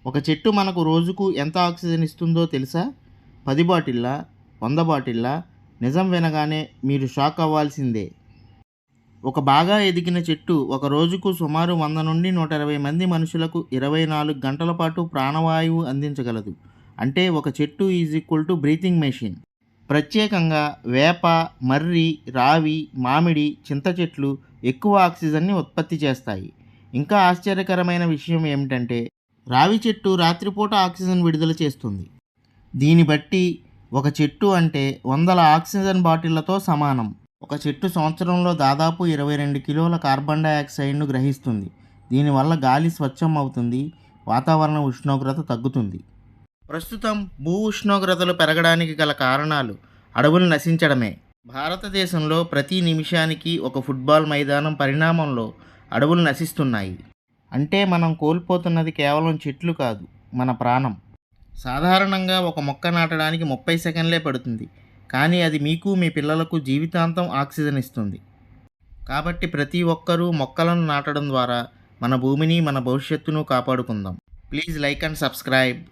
ఒక చెట్టు మనకు రోజుకు ఎంత ఆక్సిజన్ ఇస్తుందో తెలుసా? 10 బాటిళ్ళా? 100 బాటిళ్ళా? నిజం వినగానే మీరు షాక్ అవ్వాల్సిందే. ఒక బాగా ఎదిగిన చెట్టు ఒక రోజుకు సుమారు 100 నుండి 120 మంది మనుషులకు 24 గంటల పాటు ప్రాణవాయువు అందించగలదు. అంటే ఒక చెట్టు is equal to breathing machine. ప్రత్యేకంగా వేప, మర్రి, రావి, మామిడి, చింత చెట్లు ఎక్కువ ఆక్సిజన్ని ఉత్పత్తి చేస్తాయి. ఇంకా ఆశ్చర్యకరమైన విషయం ఏమిటంటే రావి చెట్టు రాత్రిపూట ఆక్సిజన్ విడుదల చేస్తుంది. దీన్ని బట్టి ఒక చెట్టు అంటే వందల ఆక్సిజన్ బాటిళ్లతో సమానం. ఒక చెట్టు సంవత్సరంలో దాదాపు 22 కిలోల కార్బన్ డయాక్సైడ్ను గ్రహిస్తుంది. దీనివల్ల గాలి స్వచ్ఛం అవుతుంది, వాతావరణ ఉష్ణోగ్రత తగ్గుతుంది. ప్రస్తుతం భూ ఉష్ణోగ్రతలు పెరగడానికి గల కారణాలు అడవులు నశించడమే. భారతదేశంలో ప్రతి నిమిషానికి ఒక ఫుట్బాల్ మైదానం పరిణామంలో అడవులు నశిస్తున్నాయి. అంటే మనం కోల్పోతున్నది కేవలం చెట్లు కాదు, మన ప్రాణం. సాధారణంగా ఒక మొక్క నాటడానికి 30 సెకండ్లే పడుతుంది, కానీ అది మీకు మీ పిల్లలకు జీవితాంతం ఆక్సిజన్ ఇస్తుంది. కాబట్టి ప్రతి ఒక్కరూ మొక్కలను నాటడం ద్వారా మన భూమిని మన భవిష్యత్తును కాపాడుకుందాం. Please like and subscribe.